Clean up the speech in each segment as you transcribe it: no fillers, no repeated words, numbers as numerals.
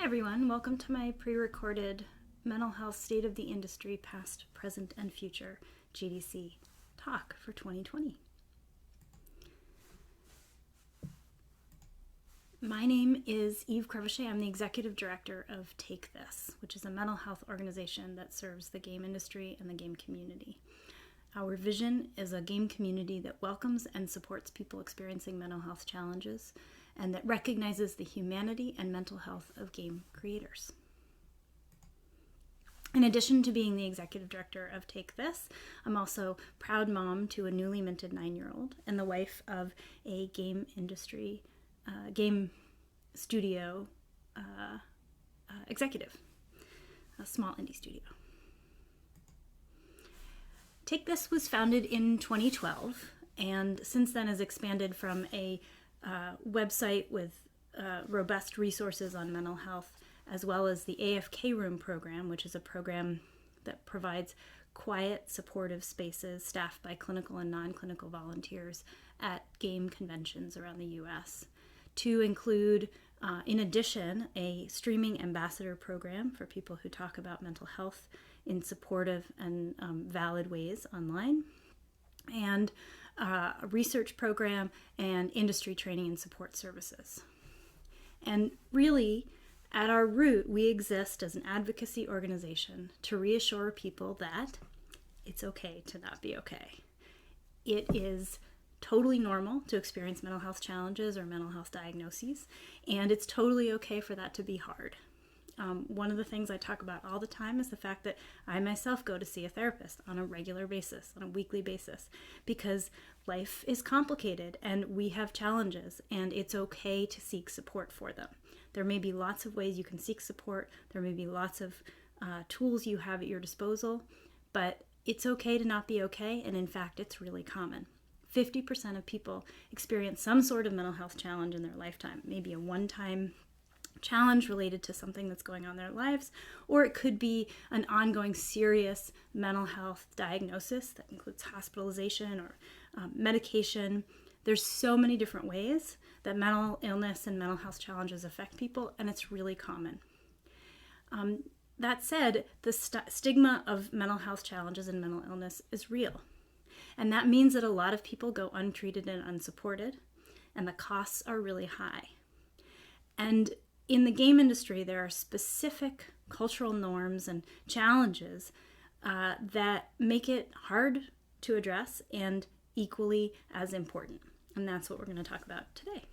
Hi everyone, welcome to my pre-recorded Mental Health State of the Industry Past, Present, and Future GDC talk for 2020. My name is Eve Crevichet. I'm the Executive Director of Take This, which is a mental health organization that serves the game industry and the game community. Our vision is a game community that welcomes and supports people experiencing mental health challenges and that recognizes the humanity and mental health of game creators. In addition to being the executive director of Take This, I'm also proud mom to a newly minted 9-year-old and the wife of a game studio executive, a small indie studio. Take This was founded in 2012 and since then has expanded from a website with robust resources on mental health, as well as the AFK Room program, which is a program that provides quiet, supportive spaces staffed by clinical and non-clinical volunteers at game conventions around the U.S., to include, in addition, a streaming ambassador program for people who talk about mental health in supportive and valid ways online, and a research program and industry training and support services. And really, at our root, we exist as an advocacy organization to reassure people that it's okay to not be okay. It is totally normal to experience mental health challenges or mental health diagnoses, and it's totally okay for that to be hard. One of the things I talk about all the time is the fact that I myself go to see a therapist on a regular basis, on a weekly basis, because life is complicated and we have challenges and it's okay to seek support for them. There may be lots of ways you can seek support. There may be lots of tools you have at your disposal, but it's okay to not be okay, and in fact, it's really common. 50% of people experience some sort of mental health challenge in their lifetime, maybe a one-time challenge related to something that's going on in their lives, or it could be an ongoing serious mental health diagnosis that includes hospitalization or medication. There's so many different ways that mental illness and mental health challenges affect people, and it's really common. That said, the stigma of mental health challenges and mental illness is real, and that means that a lot of people go untreated and unsupported, and the costs are really high. And in the game industry, there are specific cultural norms and challenges that make it hard to address and equally as important. And that's what we're going to talk about today.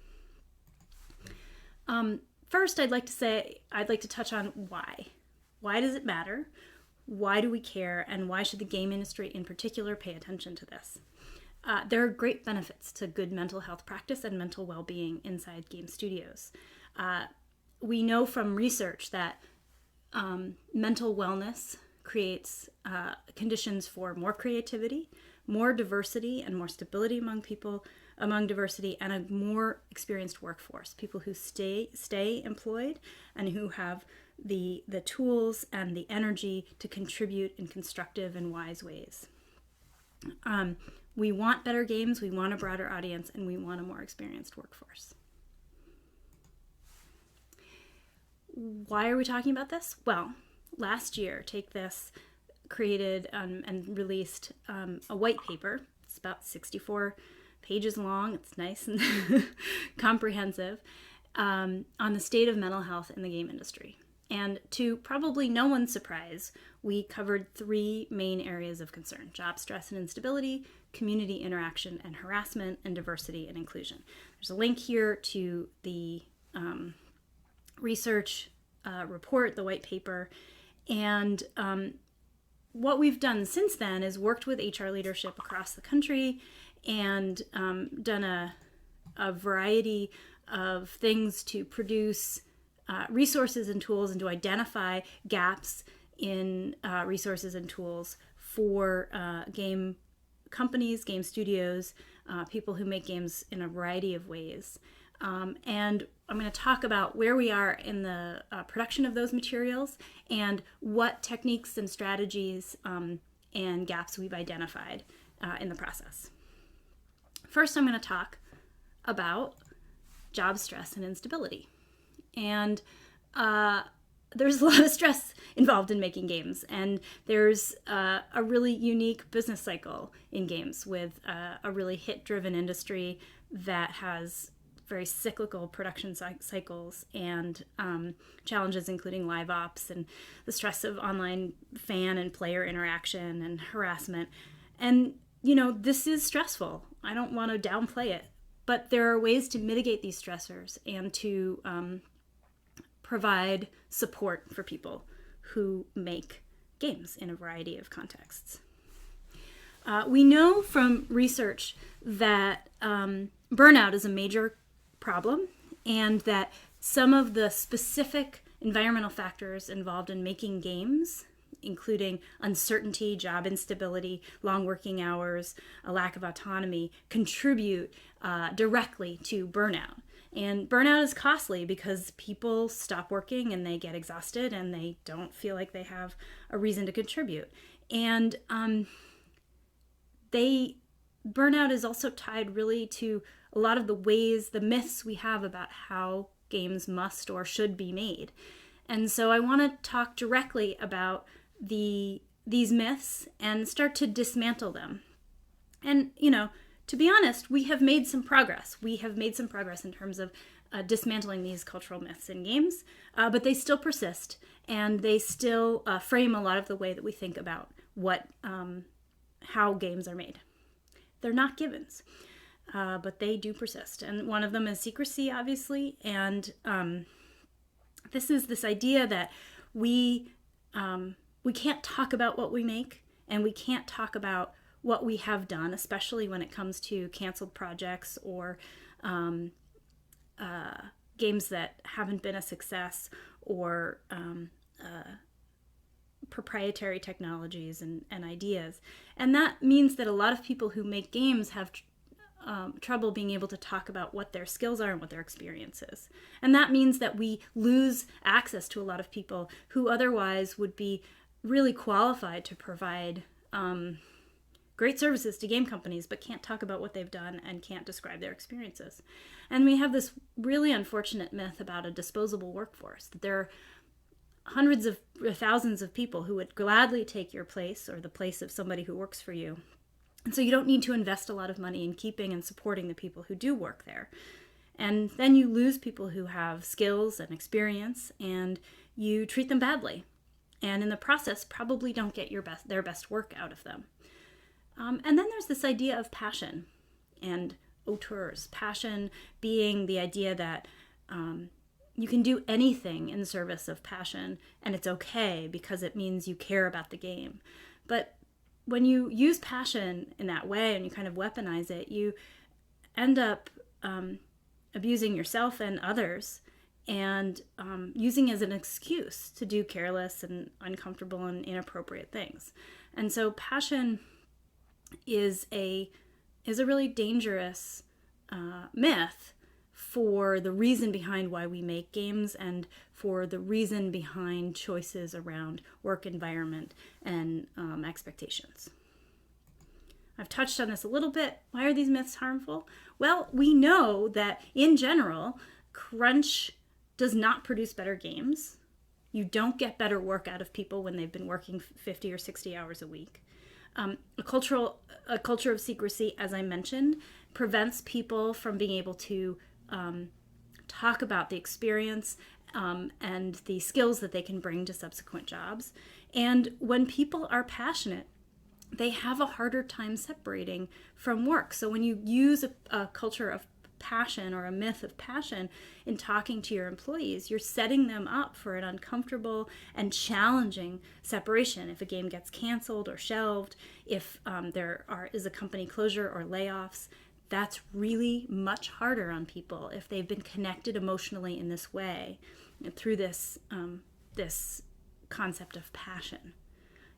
First, I'd like to touch on why. Why does it matter? Why do we care? And why should the game industry in particular pay attention to this? There are great benefits to good mental health practice and mental well-being inside game studios. We know from research that mental wellness creates conditions for more creativity, more diversity, and more stability among people, among diversity, and a more experienced workforce, people who stay employed and who have the tools and the energy to contribute in constructive and wise ways. We want better games, we want a broader audience, and we want a more experienced workforce. Why are we talking about this? Well, last year, Take This created and released a white paper. It's about 64 pages long. It's nice and comprehensive on the state of mental health in the game industry. And to probably no one's surprise, we covered 3 main areas of concern: job stress and instability, community interaction and harassment, and diversity and inclusion. There's a link here to the research report, the white paper, and what we've done since then is worked with HR leadership across the country and done a variety of things to produce resources and tools and to identify gaps in resources and tools for game companies, game studios, people who make games in a variety of ways. And I'm going to talk about where we are in the production of those materials and what techniques and strategies and gaps we've identified in the process. First, I'm going to talk about job stress and instability. And there's a lot of stress involved in making games, and there's a really unique business cycle in games with a really hit-driven industry that has very cyclical production cycles and challenges including live ops and the stress of online fan and player interaction and harassment. And, this is stressful. I don't want to downplay it, but there are ways to mitigate these stressors and to provide support for people who make games in a variety of contexts. We know from research that burnout is a major problem, and that some of the specific environmental factors involved in making games, including uncertainty, job instability, long working hours, a lack of autonomy, contribute directly to burnout. And burnout is costly because people stop working and they get exhausted and they don't feel like they have a reason to contribute. And burnout is also tied really to a lot of the myths we have about how games must or should be made. And so I want to talk directly about these myths and start to dismantle them. And, to be honest, we have made some progress. We have made some progress in terms of dismantling these cultural myths in games, but they still persist, and they still frame a lot of the way that we think about how games are made. They're not givens. But they do persist. And one of them is secrecy, obviously. And this is this idea that we can't talk about what we make, and we can't talk about what we have done, especially when it comes to canceled projects or games that haven't been a success, or proprietary technologies and ideas. And that means that a lot of people who make games have trouble being able to talk about what their skills are and what their experience is. And that means that we lose access to a lot of people who otherwise would be really qualified to provide great services to game companies, but can't talk about what they've done and can't describe their experiences. And we have this really unfortunate myth about a disposable workforce, that there are hundreds of thousands of people who would gladly take your place or the place of somebody who works for you. And so you don't need to invest a lot of money in keeping and supporting the people who do work there. And then you lose people who have skills and experience, and you treat them badly. And in the process, probably don't get their best work out of them. And then there's this idea of passion and auteurs. Passion being the idea that you can do anything in service of passion, and it's okay because it means you care about the game. But when you use passion in that way and you kind of weaponize it, you end up abusing yourself and others, and using it as an excuse to do careless and uncomfortable and inappropriate things. And so passion is a really dangerous myth for the reason behind why we make games and for the reason behind choices around work environment and expectations. I've touched on this a little bit. Why are these myths harmful? Well, we know that in general, crunch does not produce better games. You don't get better work out of people when they've been working 50 or 60 hours a week. A culture of secrecy, as I mentioned, prevents people from being able to talk about the experience and the skills that they can bring to subsequent jobs. And when people are passionate, they have a harder time separating from work. So when you use a culture of passion or a myth of passion in talking to your employees, you're setting them up for an uncomfortable and challenging separation. If a game gets canceled or shelved, if there is a company closure or layoffs, that's really much harder on people if they've been connected emotionally in this way through this concept of passion.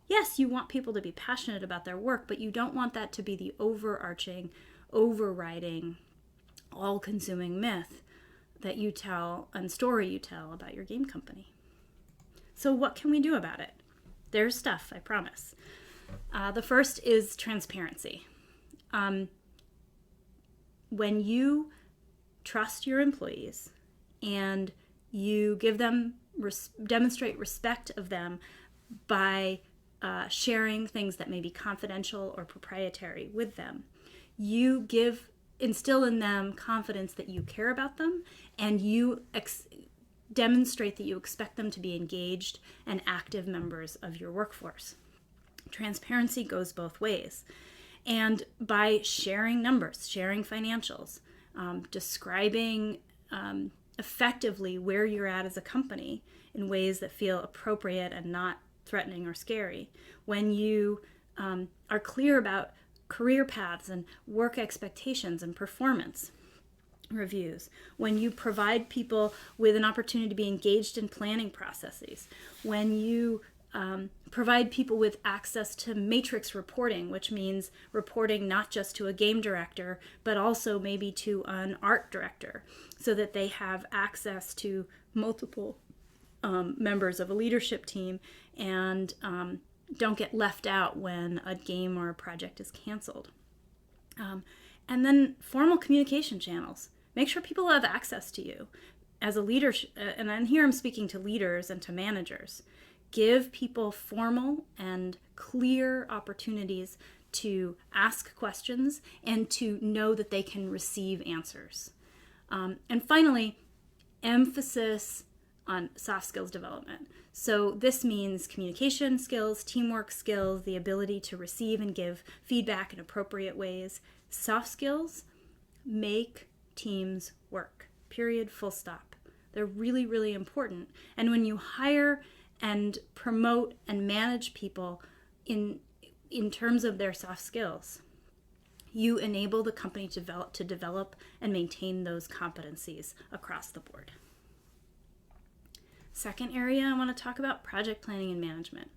Yes, you want people to be passionate about their work, but you don't want that to be the overarching, overriding, all-consuming myth that you tell and story you tell about your game company. So what can we do about it? There's stuff, I promise. The first is transparency. When you trust your employees and You give them, demonstrate respect of them by sharing things that may be confidential or proprietary with them. You instill in them confidence that you care about them, and you demonstrate that you expect them to be engaged and active members of your workforce. Transparency goes both ways. And by sharing numbers, sharing financials, describing effectively where you're at as a company in ways that feel appropriate and not threatening or scary, when you are clear about career paths and work expectations and performance reviews, when you provide people with an opportunity to be engaged in planning processes, when you provide people with access to matrix reporting, which means reporting not just to a game director, but also maybe to an art director, so that they have access to multiple members of a leadership team and don't get left out when a game or a project is canceled. And then formal communication channels. Make sure people have access to you. As a leader, and here I'm speaking to leaders and to managers, give people formal and clear opportunities to ask questions and to know that they can receive answers. And finally, emphasis on soft skills development. So this means communication skills, teamwork skills, the ability to receive and give feedback in appropriate ways. Soft skills make teams work, period, full stop. They're really, really important. And when you hire and promote and manage people in terms of their soft skills, you enable the company to develop and maintain those competencies across the board. Second area I want to talk about, project planning and management.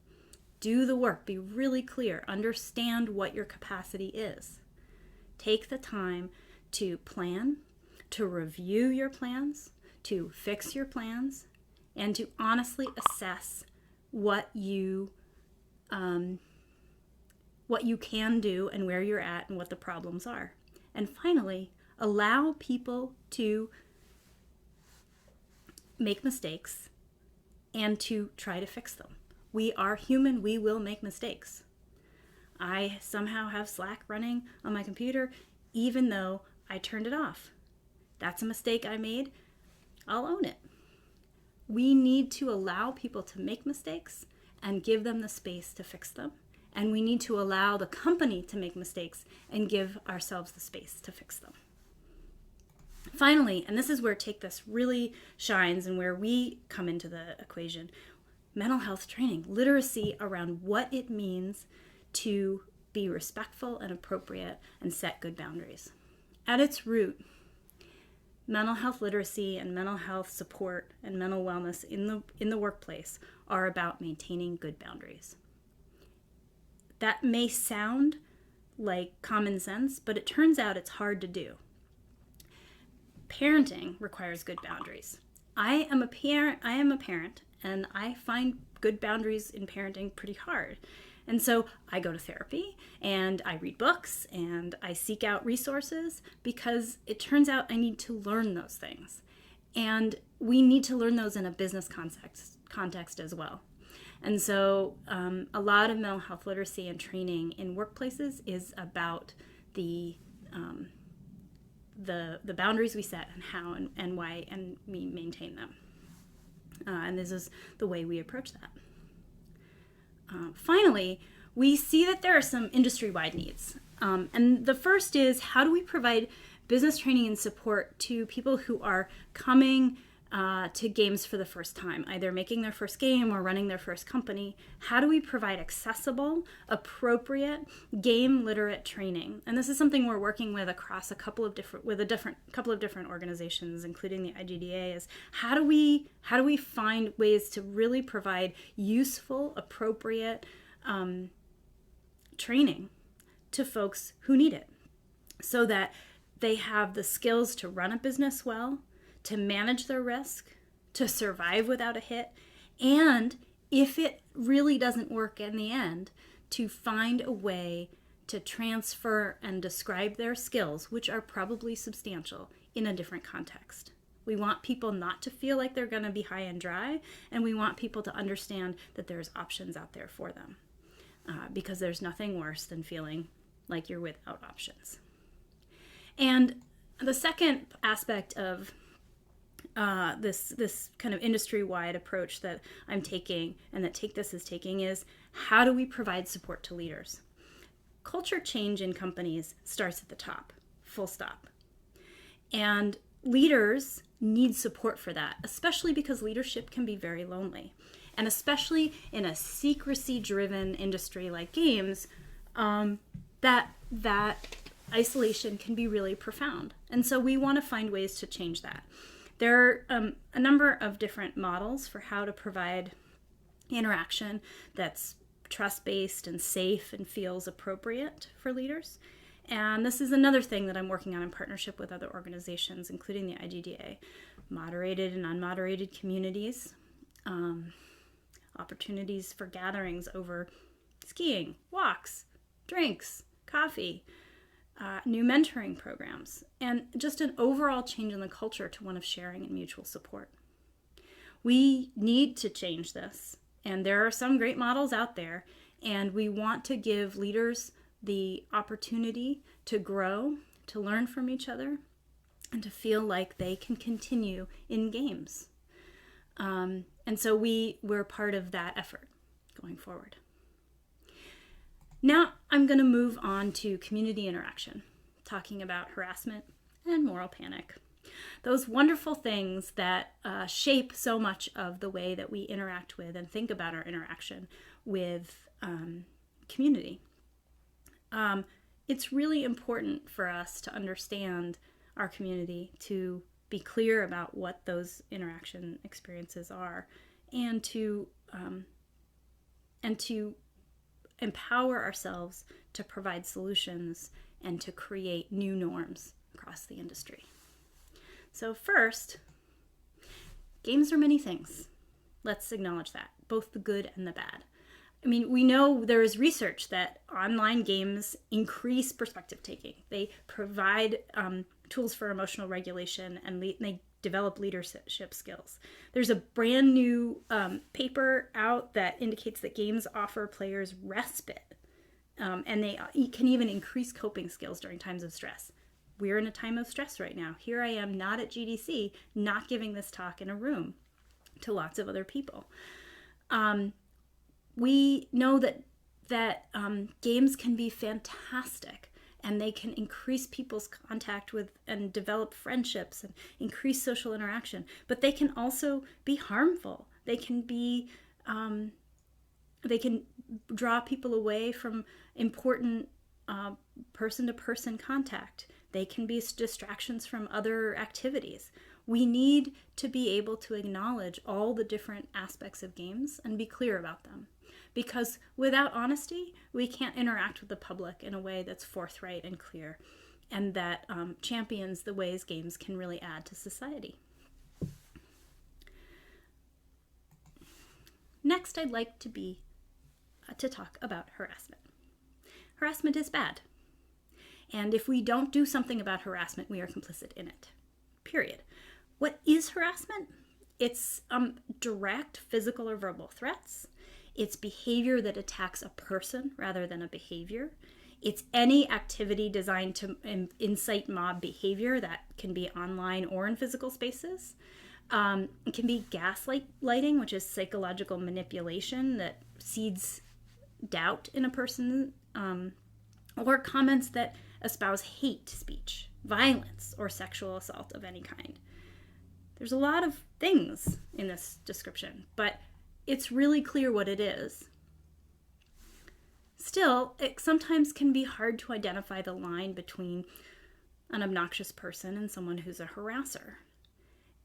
Do the work, be really clear, understand what your capacity is. Take the time to plan, to review your plans, to fix your plans, and to honestly assess what you can do and where you're at and what the problems are. And finally, allow people to make mistakes and to try to fix them. We are human, we will make mistakes. I somehow have Slack running on my computer even though I turned it off. That's a mistake I made. I'll own it. We need to allow people to make mistakes and give them the space to fix them. And we need to allow the company to make mistakes and give ourselves the space to fix them. Finally, and this is where Take This really shines and where we come into the equation, mental health training, literacy around what it means to be respectful and appropriate and set good boundaries. At its root, mental health literacy and mental health support and mental wellness in the workplace are about maintaining good boundaries. That may sound like common sense, but it turns out it's hard to do. Parenting requires good boundaries. I am a parent, and I find good boundaries in parenting pretty hard. And so I go to therapy and I read books and I seek out resources because it turns out I need to learn those things. And we need to learn those in a business context as well. And so a lot of mental health literacy and training in workplaces is about the boundaries we set and how and why and we maintain them. And this is the way we approach that. Finally, we see that there are some industry-wide needs. And the first is, how do we provide business training and support to people who are coming to games for the first time, either making their first game or running their first company? How do we provide accessible, appropriate, game-literate training? And this is something we're working with across a couple of different organizations, including the IGDA. Is how do we find ways to really provide useful, appropriate training to folks who need it, so that they have the skills to run a business well, to manage their risk, to survive without a hit, and if it really doesn't work in the end, to find a way to transfer and describe their skills, which are probably substantial, in a different context. We want people not to feel like they're going to be high and dry, and we want people to understand that there's options out there for them, because there's nothing worse than feeling like you're without options. And the second aspect of this kind of industry-wide approach that I'm taking and that Take This is taking is, how do we provide support to leaders? Culture change in companies starts at the top, full stop. And leaders need support for that, especially because leadership can be very lonely. And especially in a secrecy-driven industry like games, that isolation can be really profound. And so we want to find ways to change that. There are a number of different models for how to provide interaction that's trust-based and safe and feels appropriate for leaders. And this is another thing that I'm working on in partnership with other organizations, including the IGDA. Moderated and unmoderated communities, opportunities for gatherings over skiing, walks, drinks, coffee, new mentoring programs, and just an overall change in the culture to one of sharing and mutual support. We need to change this, and there are some great models out there, and we want to give leaders the opportunity to grow, to learn from each other, and to feel like they can continue in games. And so we're part of that effort going forward. Now I'm going to move on to community interaction, talking about harassment and moral panic. Those wonderful things that shape so much of the way that we interact with and think about our interaction with community. It's really important for us to understand our community, to be clear about what those interaction experiences are, and to empower ourselves to provide solutions and to create new norms across the industry. So first, games are many things. Let's acknowledge that, both the good and the bad. I mean, we know there is research that online games increase perspective taking. They provide tools for emotional regulation, and they develop leadership skills. There's a brand new paper out that indicates that games offer players respite, and they can even increase coping skills during times of stress. We're in a time of stress right now. Here I am, not at GDC, not giving this talk in a room to lots of other people. We know that games can be fantastic, and they can increase people's contact with and develop friendships and increase social interaction. But they can also be harmful. They can draw people away from important person-to-person contact. They can be distractions from other activities. We need to be able to acknowledge all the different aspects of games and be clear about them. Because without honesty, we can't interact with the public in a way that's forthright and clear, and that champions the ways games can really add to society. Next, I'd like to talk about harassment. Harassment is bad. And if we don't do something about harassment, we are complicit in it. Period. What is harassment? It's direct physical or verbal threats. It's behavior that attacks a person rather than a behavior. It's any activity designed to incite mob behavior that can be online or in physical spaces. It can be gaslighting, which is psychological manipulation that seeds doubt in a person, or comments that espouse hate speech, violence, or sexual assault of any kind. There's a lot of things in this description, but it's really clear what it is. Still, it sometimes can be hard to identify the line between an obnoxious person and someone who's a harasser.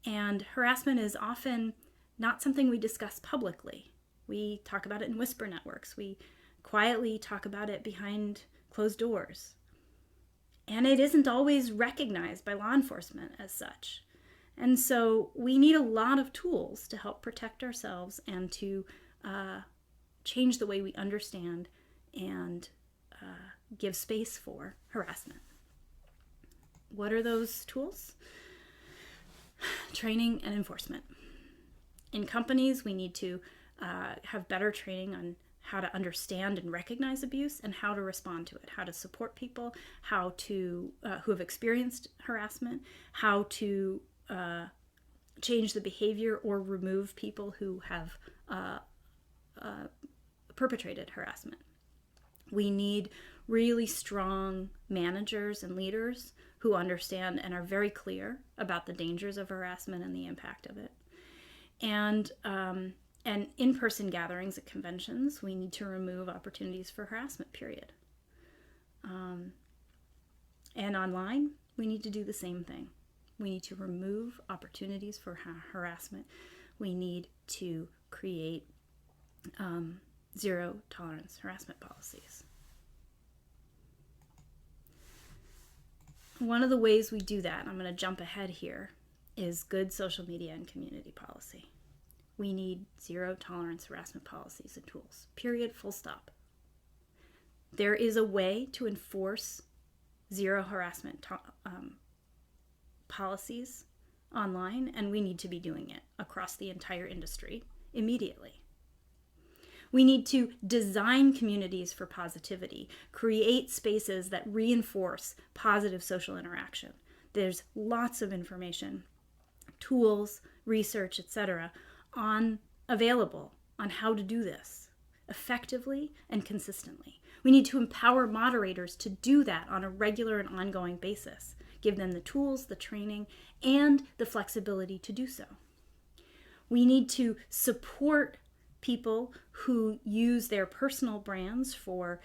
And harassment is often not something we discuss publicly. We talk about it in whisper networks. We quietly talk about it behind closed doors. And it isn't always recognized by law enforcement as such. And so we need a lot of tools to help protect ourselves and to change the way we understand and give space for harassment. What are those tools? Training and enforcement. In companies, we need to have better training on how to understand and recognize abuse and how to respond to it, how to support people, how to who have experienced harassment, how to change the behavior or remove people who have perpetrated harassment. We need really strong managers and leaders who understand and are very clear about the dangers of harassment and the impact of it. And in-person gatherings at conventions, we need to remove opportunities for harassment, period. And online, we need to do the same thing. We need to remove opportunities for harassment. We need to create zero tolerance harassment policies. One of the ways we do that, I'm going to jump ahead here, is good social media and community policy. We need zero tolerance harassment policies and tools. Period, full stop. There is a way to enforce zero harassment policies online, and we need to be doing it across the entire industry immediately. We need to design communities for positivity, create spaces that reinforce positive social interaction. There's lots of information, tools, research, etc., available on how to do this effectively and consistently. We need to empower moderators to do that on a regular and ongoing basis, give them the tools, the training, and the flexibility to do so. We need to support people who use their personal brands for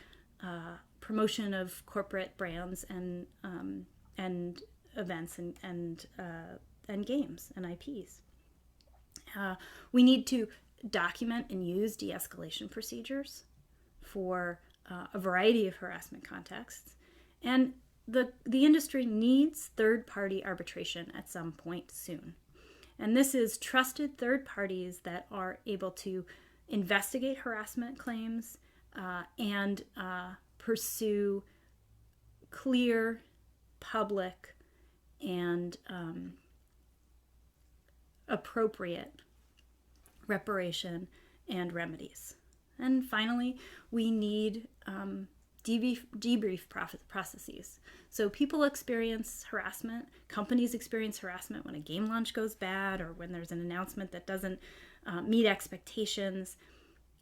promotion of corporate brands and events and games and IPs. We need to document and use de-escalation procedures for a variety of harassment contexts, and the industry needs third-party arbitration at some point soon. And this is trusted third parties that are able to investigate harassment claims and pursue clear, public, and appropriate reparation and remedies. And finally, we need debrief processes. So people experience harassment, companies experience harassment when a game launch goes bad or when there's an announcement that doesn't meet expectations.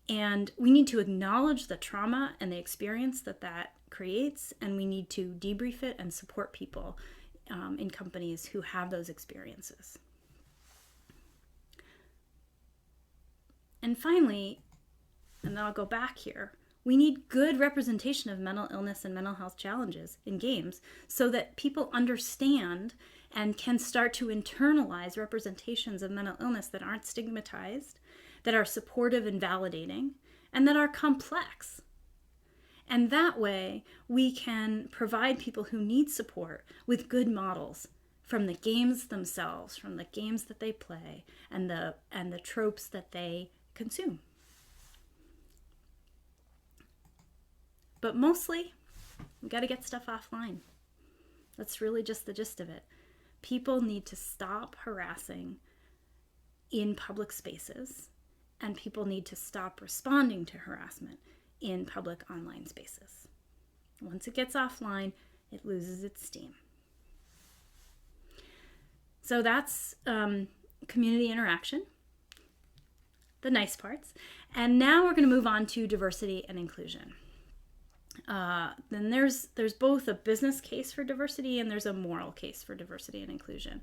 And we need to acknowledge the trauma and the experience that creates, and we need to debrief it and support people in companies who have those experiences. And finally, and then I'll go back here, we need good representation of mental illness and mental health challenges in games so that people understand and can start to internalize representations of mental illness that aren't stigmatized, that are supportive and validating, and that are complex. And that way, we can provide people who need support with good models from the games themselves, from the games that they play, and the tropes that they consume. But mostly, we got to get stuff offline. That's really just the gist of it. People need to stop harassing in public spaces, and people need to stop responding to harassment in public online spaces. Once it gets offline, it loses its steam. So that's community interaction, the nice parts. And now we're going to move on to diversity and inclusion. Then there's both a business case for diversity and there's a moral case for diversity and inclusion.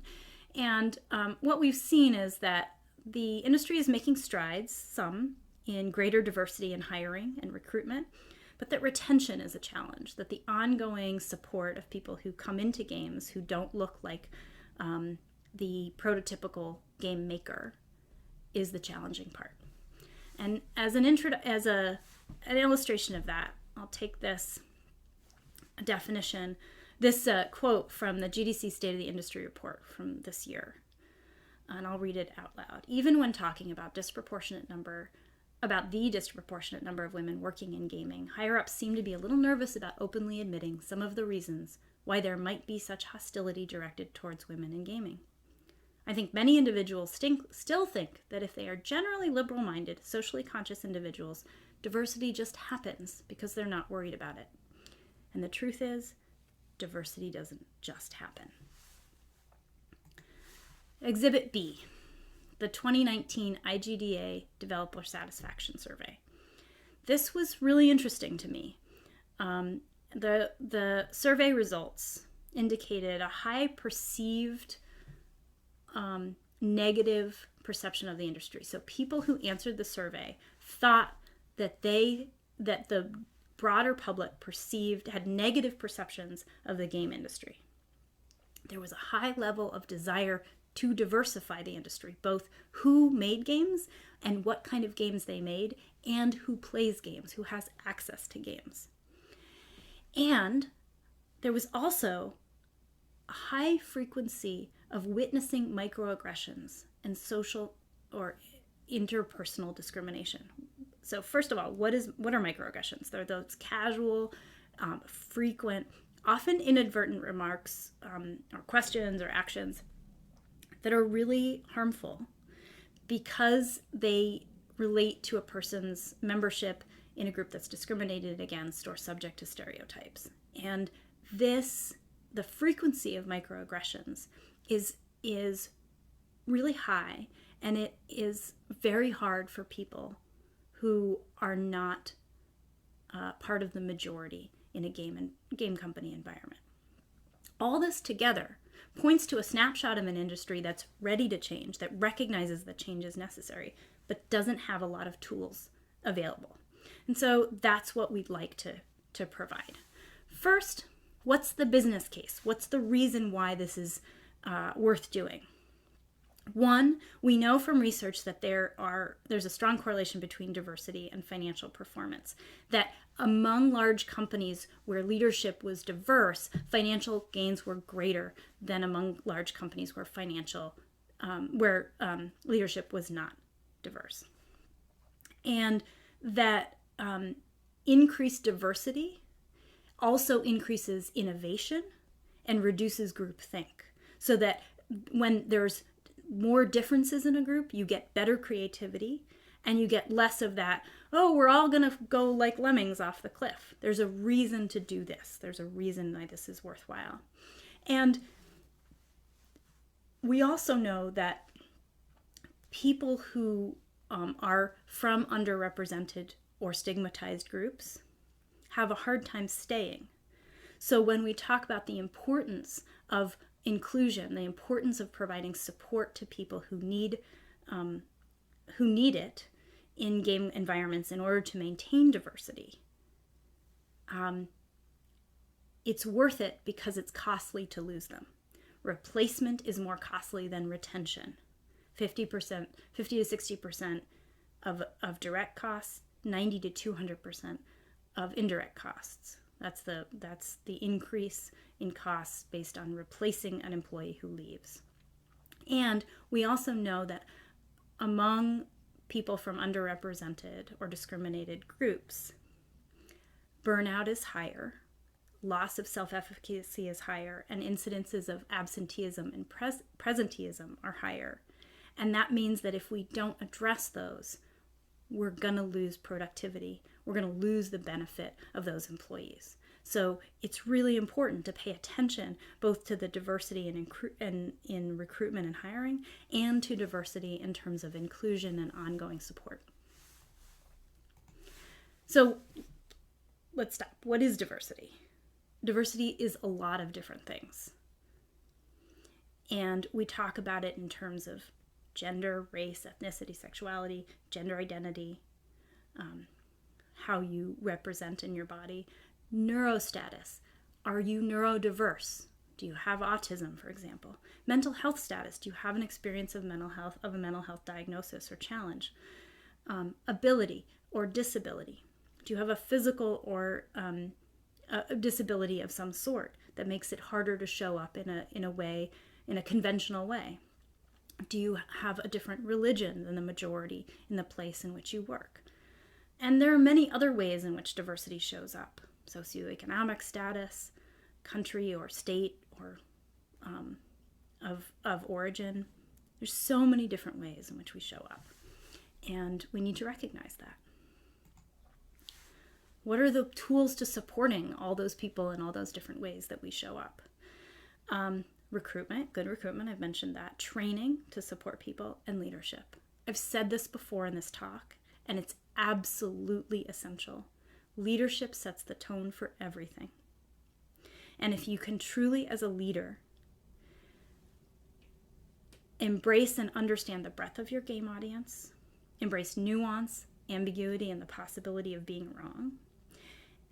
And what we've seen is that the industry is making strides, some, in greater diversity in hiring and recruitment, but that retention is a challenge, that the ongoing support of people who come into games who don't look like the prototypical game maker is the challenging part. And as an illustration of that, I'll take this definition, this quote from the GDC State of the Industry report from this year, and I'll read it out loud. Even when talking about the disproportionate number of women working in gaming, higher-ups seem to be a little nervous about openly admitting some of the reasons why there might be such hostility directed towards women in gaming. I think many individuals still think that if they are generally liberal-minded, socially conscious individuals, diversity just happens because they're not worried about it. And the truth is, diversity doesn't just happen. Exhibit B, the 2019 IGDA Developer Satisfaction Survey. This was really interesting to me. The survey results indicated a high perceived negative perception of the industry. So people who answered the survey thought that the broader public had negative perceptions of the game industry. There was a high level of desire to diversify the industry, both who made games and what kind of games they made, and who plays games, who has access to games. And there was also a high frequency of witnessing microaggressions and social or interpersonal discrimination. So first of all, what are microaggressions? They're those casual, frequent, often inadvertent remarks or questions or actions that are really harmful because they relate to a person's membership in a group that's discriminated against or subject to stereotypes. And the frequency of microaggressions is really high, and it is very hard for people who are not part of the majority in a game company environment. All this together points to a snapshot of an industry that's ready to change, that recognizes that change is necessary, but doesn't have a lot of tools available. And so that's what we'd like to provide. First, what's the business case? What's the reason why this is worth doing? One, we know from research that there's a strong correlation between diversity and financial performance, that among large companies where leadership was diverse, financial gains were greater than among large companies where leadership was not diverse. And that increased diversity also increases innovation and reduces groupthink, so that when there's more differences in a group, you get better creativity and you get less of that, oh, we're all going to go like lemmings off the cliff. There's a reason to do this. There's a reason why this is worthwhile. And we also know that people who are from underrepresented or stigmatized groups have a hard time staying. So when we talk about the importance of inclusion, the importance of providing support to people who need it in game environments in order to maintain diversity, it's worth it because it's costly to lose them. Replacement is more costly than retention. 50 to 60% of direct costs, 90 to 200% of indirect costs. That's the increase in costs based on replacing an employee who leaves. And we also know that among people from underrepresented or discriminated groups, burnout is higher, loss of self-efficacy is higher, and incidences of absenteeism and presenteeism are higher. And that means that if we don't address those, we're going to lose productivity. We're going to lose the benefit of those employees. So it's really important to pay attention both to the diversity in recruitment and hiring, and to diversity in terms of inclusion and ongoing support. So let's stop. What is diversity? Diversity is a lot of different things. And we talk about it in terms of gender, race, ethnicity, sexuality, gender identity, how you represent in your body, neurostatus. Are you neurodiverse? Do you have autism, for example? Mental health status. Do you have an experience of a mental health diagnosis or challenge? Ability or disability. Do you have a physical or a disability of some sort that makes it harder to show up in a conventional way? Do you have a different religion than the majority in the place in which you work? And there are many other ways in which diversity shows up. Socioeconomic status, country or state or of origin, There's so many different ways in which we show up, and we need to recognize that. What are the tools to supporting all those people in all those different ways that we show up? Recruitment, good recruitment, I've mentioned that. Training to support people, and leadership. I've said this before in this talk, and it's absolutely essential. Leadership sets the tone for everything. And if you can truly, as a leader, embrace and understand the breadth of your game audience, embrace nuance, ambiguity, and the possibility of being wrong,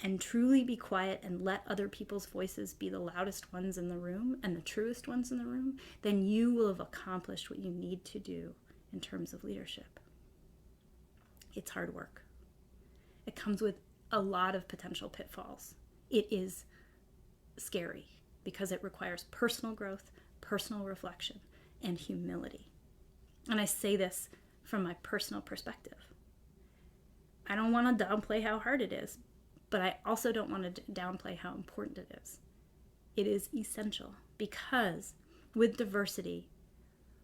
and truly be quiet and let other people's voices be the loudest ones in the room and the truest ones in the room, then you will have accomplished what you need to do in terms of leadership. It's hard work. It comes with a lot of potential pitfalls. It is scary because it requires personal growth, personal reflection, and humility. And I say this from my personal perspective. I don't want to downplay how hard it is, but I also don't want to downplay how important it is. It is essential because with diversity,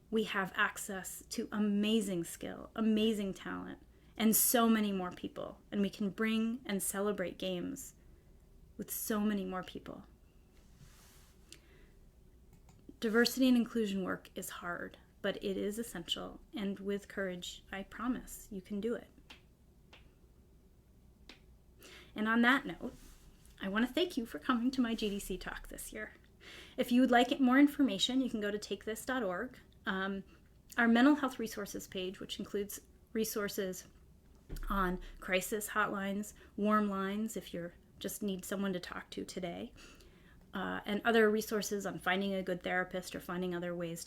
we have access to amazing skill, amazing talent, and so many more people. And we can bring and celebrate games with so many more people. Diversity and inclusion work is hard, but it is essential. And with courage, I promise you can do it. And on that note, I want to thank you for coming to my GDC talk this year. If you would like more information, you can go to takethis.org. Our mental health resources page, which includes resources on crisis hotlines, warm lines if you just need someone to talk to today, and other resources on finding a good therapist or finding other ways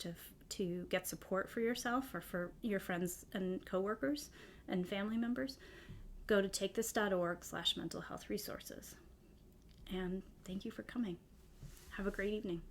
to get support for yourself or for your friends and coworkers and family members. Go to takethis.org/mental health resources. And thank you for coming. Have a great evening.